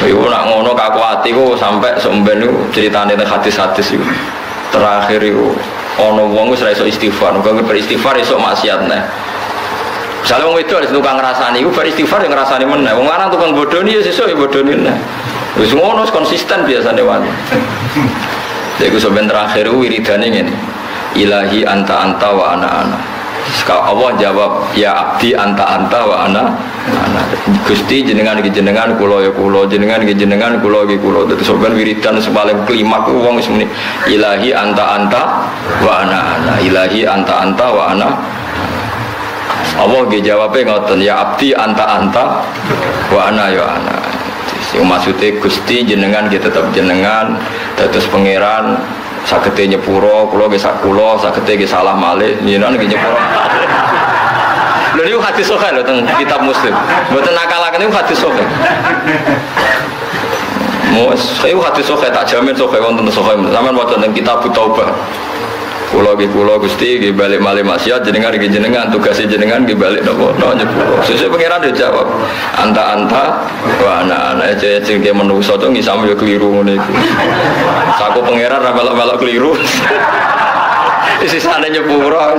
Iku nak ngono kaku ati ku sampai somben niku critane teng hadis-hadis iku. Terakhir iku ana wong wis ra iso istighfar, kok beristighfar iso maksiat neh. Misale wong wedok wis tukang ngrasani iku beristighfar yo ngrasani meneh. Wong lanang tukang bodoni ya sesuk yo bodoni neh. Wis ngono konsisten biasane wali. Lha iku sampeyan terakhir wiridane ngene. Ilahi anta wa ana. Sekal Allah jawab ya abdi anta wa ana. Gusti jenengan iki jenengan kula ya kula jenengan iki jenengan kula iki kula. Dadi sampeyan wiridan paling klimak wong wis muni ilahi anta wa ana. Ilahi anta wa ana. Allah nggih jawabe ngoten ya abdi anta wa ana ya ana. Sing maksude Gusti jenengan nggih tetep jenengan dados pangeran sagete nyepuro kula nggih sak kula sagete nggih salah malih jenengan nggih nyepuro. Lha niku hadis sahih lho teng kitab Muslim. Mboten nakalaken niku hadis sahih. Saya hadis sahih tak jamin sahih wonten sahih. Sampeyan maca teng kitab Taubah. Kula Gusti nggih balik malih maksiat jenengan nggih jenengan tugase jenengan nggih balik napa nyepuro. Sesuk pangeran dia jawab anta wa ana sing ke menungso to nggih sami yo keliru ngene iki. Saku pangeran ra melok-melok keliru. Sisane nyepuro.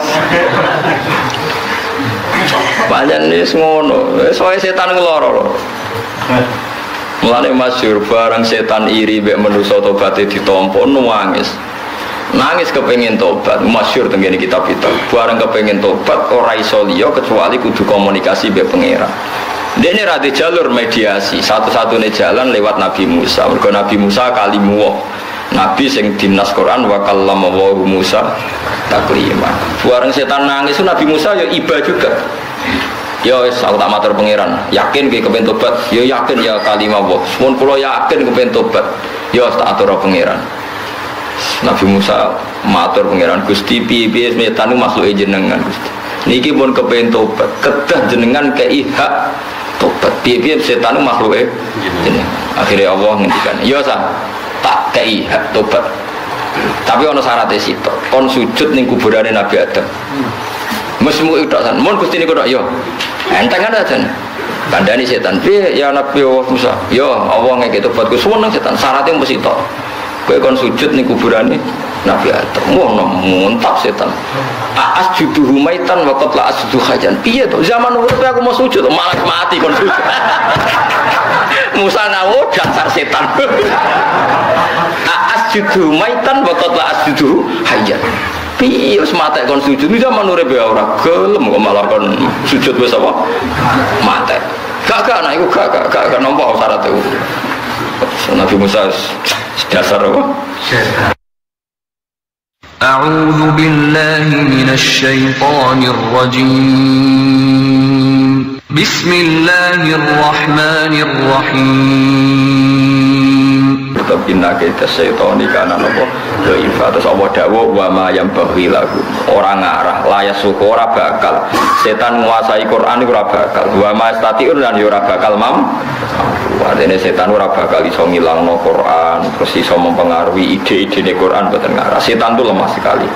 Panjen wis ngono, soe setan ngeloro lho. Mulane masyhur barang setan iri mek manusa tobaté ditampa nangis. Nangis kepengin tobat, masyhur teng kene kitab itu. Barang kepengin tobat ora iso liya kecuali kudu komunikasi mbek pangeran. Dene ra di jalur mediasi, satu-satunya jalan lewat Nabi Musa. Mergo Nabi Musa kalimu Nabi sing dinas Quran wa kallama wa Musa taklima. Barang setan nangis Nabi Musa ya iba juga. Ya wis aku tak matur pangeran, yakin ki kepen tobat? Ya yakin ya kalimah Allah. Mun kula yakin kepen tobat, ya tak atur pangeran. Nabi Musa matur pangeran Gusti piye-piye setan niku makhluke jenengan Gusti. Niki pun kepen tobat, kedah jenengan kei hak tobat. Piye-piye setan niku makhluke jenengan. Akhirnya Allah ngendikan, "Ya sa, tak kei hak tobat." Tapi ana syaratnya sitok, kon sujud ning kuburane Nabi Adam. Mesmu itu san, mun Gusti niku tok yo. Enteng kan aja. Kandhani setan, piye ya Nabi Musa? Yo Allah ngeke tobatku suweneng setan, syaratnya mesti tok. Kowe kon sujud ning kuburane Nabi Adam. Ngono muntap setan. Asjudu humaitan wa qad la asjudu hajan. Piye to? Zaman urip aku mau sujud malah mati kon sujud. Musa ngawo dasar setan. Asjudu humaitan wa qad la asjudu hajan. Piye wis mate kon sujud zaman urip ya ora gelem kok malah kon sujud wis apa? Mate. Gak nah iku gak nampa syarat itu. Nabi Musa dasar apa? A'udzu billahi minasy syaithanir rajim. Bismillahirrahmanirrahim. Inna kaita syaitani kana napa dhaifa terus Allah dawuh wa ma yang baghi lagu ora ngarah laya syukur ora bakal setan nguasai Quran iku ora bakal wa ma statiun lan ora bakal artinya setan ora bakal iso ngilangno Quran terus iso mempengaruhi ide-idene Quran boten ngarah setan itu lemah sekali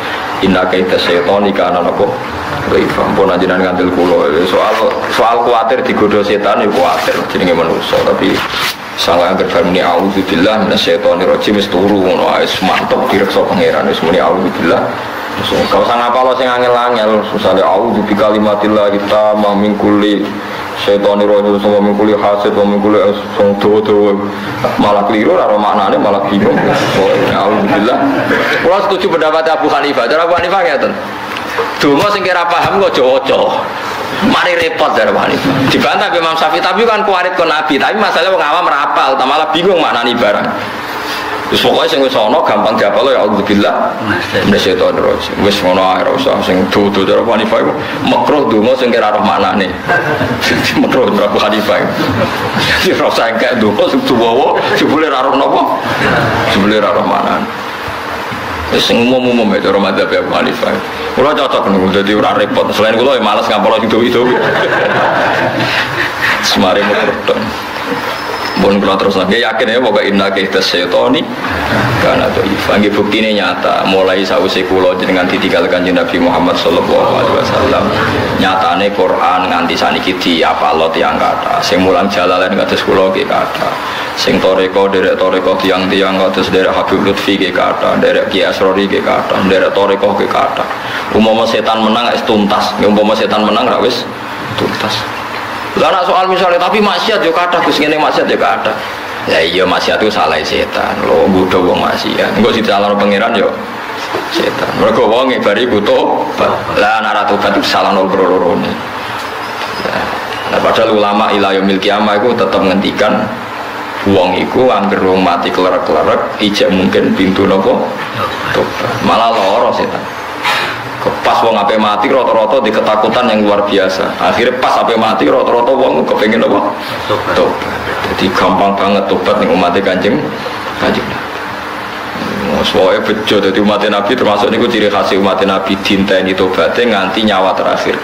inna kaita syaitani kana napa dhaifa pun anjenengan ngandel kula soal kuwatir digodho setan iku kuwatir jenenge manusa tapi salah agar muni auzubillah minasyaitonir rajim wis turu ngono wis mantep direksa pangeran wis muni auzubillah kau sang apa lo sing angel-angel susale auzubi kalimatillah kita min kulli syaitonir rajim sama min kulli hasid wa min kulli dawa malah keliru karo maknane malah bingung auzubillah kula setuju pendapat Abu Hanifah cara Abu Hanifah ngeten donga sing kira paham kok aja mari repot dari wali dibantah Imam Syafi'i tapi kan kuarit ke Nabi tapi masalahnya wong awam merapal malah bingung maknani barang terus pokoknya sing wis ana gampang diapal ya auzubillah minasyaitonir rajim wis ngono ae ora usah sing dudu cara Hanifah iku makruh donga sing kira roh maknane makruh cara Hanifah iki ora usah engke donga sing tuwa jebule ora roh napa jebule ora roh maknane sing umum-umum itu Ramadan Abu Hanifah. Kula cocok niku dadi ora repot. Selain kula ya males ngapalo itu. Semare mukrodon. Pun kalau terus lagi yakin ya pokoknya inna kita setoni karena itu bagi bukti ini nyata mulai sausi kulo dengan ditinggalkan Nabi Muhammad Sallallahu Alaihi Wasallam nyatane Quran nganti saniki apa Allah tiang kata sing mulang jalalan kados kulo ki kata sing toreko derek toreko tiang-tiang kados derek Habib Lutfi ki kata derek Ki Asrori ki kata derek toreko ki kata umpama setan menang wis tuntas umpama setan menang ra wis tuntas. Lah soal misalnya tapi maksiat yo kathah Gus ngene maksiat yo kathah. Ya iya maksiat itu salah setan. Lho nggodho wong maksiat. Engko disalahno pangeran yo setan. Mergo wong bari butuh. Lah nek ora tobat itu salahno loro-lorone. Nah, padahal ulama ila yaumil qiyamah iku tetep ngendikan wong iku anggere wong mati klerak-klerak ijek mungkin pintu napa? Tobat. Malah lara setan. Pas wong ape mati rata-rata di ketakutan yang luar biasa. Akhirnya pas ape mati rata-rata wong kepengin apa? Tobat. Jadi gampang banget tobat ning umat Kanjeng. Soalnya bejo dadi umat Nabi termasuk niku ciri khas umat Nabi dinteni tobaté nganti nyawa terakhir.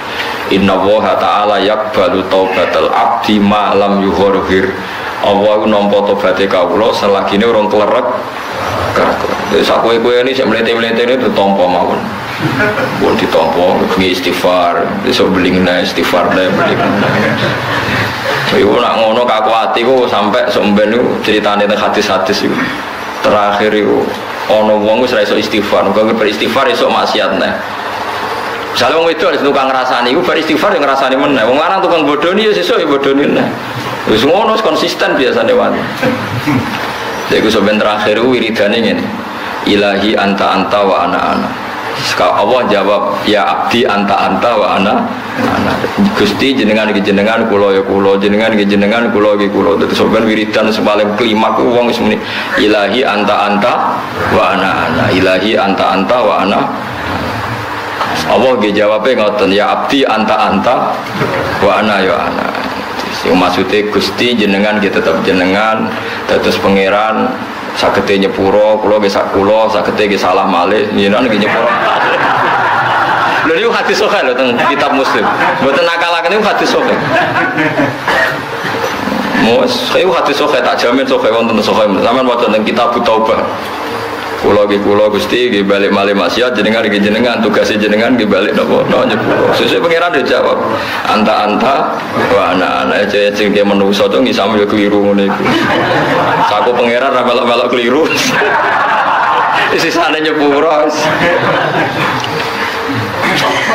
Innallaha ta'ala yaqbalu taubatal abdi ma lam yughir. Allah nampa tobaté kawula selagine urung klerek. Wis kowe-kowe ini sik mlete-mletene ditampa mawon. Buat ditompo, istighfar, besok beli ngene istighfar deh beli. Ibu nak ngono kaku hati ku sampai somben itu ceritanya tentang hadis-hadis itu. Terakhir itu, ono wong wis ra iso istighfar, kok beristighfar iso maksiat neh. Misalnya wong itu harus tukang ngrasani, iku beristighfar yang ngrasani meneh. Wong lanang tukang bodoni ya sesuk ya bodoni neh. Wis ngono konsisten biasane wae. Lha iku somben terakhir ku wiridane ngene. Ilahi anta wa ana. Sekal Allah jawab ya abdi anta wa ana Gusti jenengan iki jenengan kula ya kula jenengan iki jenengan kula iki kula. Dadi sampeyan wiridan paling klimak wong wis muni ilahi anta wa ana ilahi anta wa ana. Allah nggih jawabe ngoten ya abdi anta wa ana ya ana. Sing maksude Gusti jenengan iki tetep jenengan dados pangeran sakete nyepuro kula nggih sak kula sakete nggih salah malih jenengan nggih nyepuro. Lha niku hadis sahih lho teng kitab Muslim. Mboten nakalaken niku hadis sahih. Saya hadis sahih tak jamin sahih wonten sahih. Sampeyan maca teng kitab Taubah. Kula Gusti nggih balik malih maksiat jenengan nggih jenengan tugase jenengan nggih balik napa nyepuro. Sesuk pangeran dijawab anta wa ana sing ke menungso to nggih sami keliru ngene iku. Saku pangeran ra melok-melok keliru. Sisane nyepuro.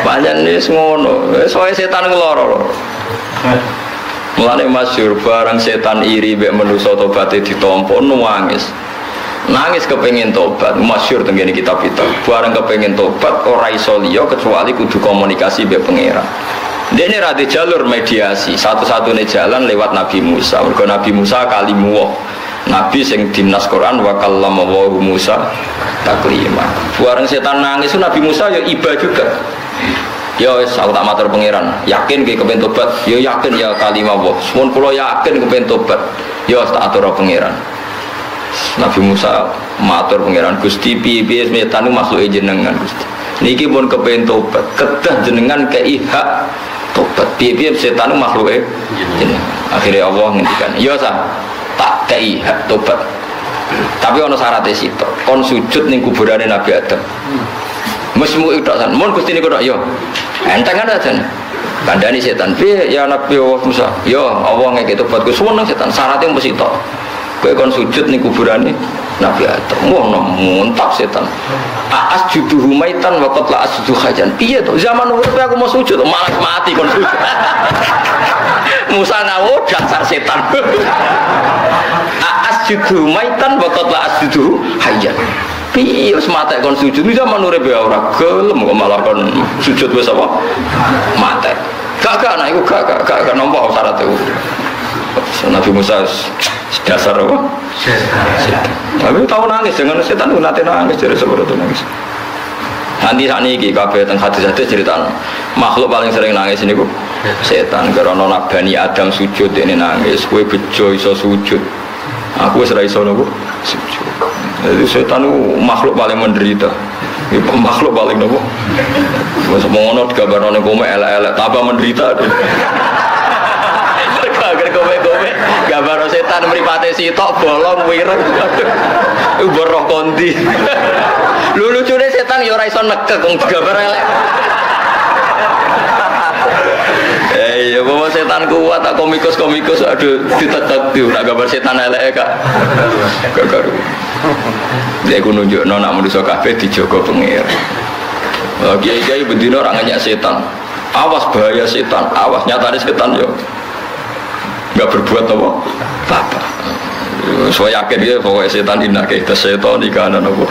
Banyak nih ngono, soalnya setan ngeloro loh. Mulane masyhur barang setan iri mek manusa tobaté ditampa nangis. Nangis kepengin tobat, masyhur teng kene kitab itu. Barang kepengin tobat ora iso liya kecuali kudu komunikasi mek pangeran. Dene ra di jalur mediasi, satu-satunya jalan lewat Nabi Musa. Mergo Nabi Musa kalimuwah. Nabi sing dinas Quran wa kallama wa Musa taklima. Barang setan nangis Nabi Musa ya iba juga. Ya wis aku tak matur pangeran, yakin ki kepen tobat? Ya yakin ya kalimah Allah. Mun kula yakin kepen tobat, ya tak atur pangeran. Nabi Musa matur pangeran, Gusti piye-piye setan makhluk jenengan Gusti. Niki pun kepen tobat, kedah jenengan kei hak tobat. Piye-piye setan makhluk jenengan. Akhirnya Allah ngendikan, ya sah tak kei hak tobat. Tapi ono syaratnya sitok, kon sujud ning kuburane Nabi Adam. Mesmu itu kan, mohon Gusti niku yo. Enteng kan aja. Kandhani setan, piye ya Nabi Musa? Yo Allah ngeke tobatku suweneng setan, syaratnya mesti tok. Kowe kon sujud ning kuburane Nabi Adam. Ngono muntap setan. Asjudu humaitan wa qad la asjudu hajan. Piye to? Zaman urip aku mau sujud malah mati kon sujud. Musa ngawo dasar setan. Asjudu humaitan wa qad la asjudu hajan. Piye wis mate kon sujud iki zaman urip ya ora gelem kok malah kon sujud wis apa mate. Gak nah iku gak nampa syarat itu. Nabi Musa dasar apa? Tapi tahu nangis dengan setan itu nanti nangis dari sebelum itu nangis. Nanti saat ini kabeh teng hadis-hadis cerita makhluk paling sering nangis ini ku setan. Karena Bani Adam sujud ini nangis, kue bejo iso sujud. Aku serai iso nopo sujud. Jadi setan itu makhluk paling menderita. Makhluk paling nopo. Wes mono digambarno ning kowe elek-elek tambah menderita. Agar kowe-kowe gambar setan mripate sitok bolong wireng. Aduh. Roh kondi. Lu lucune setan ya ora iso nekek wong gambar elek. Ya bawa setan kuat tak komikus aduh ditetep nak gambar setan elek Kak. Gak karu. Dia ku nunjukno nak manusa kabeh dijaga pengira. Kiai-kiai bendina ora ngenyak setan. Awas bahaya setan, awas nyatane setan yo. Enggak berbuat apa-apa. So yakin dia pokoknya setan inna kaita setan ikan apa.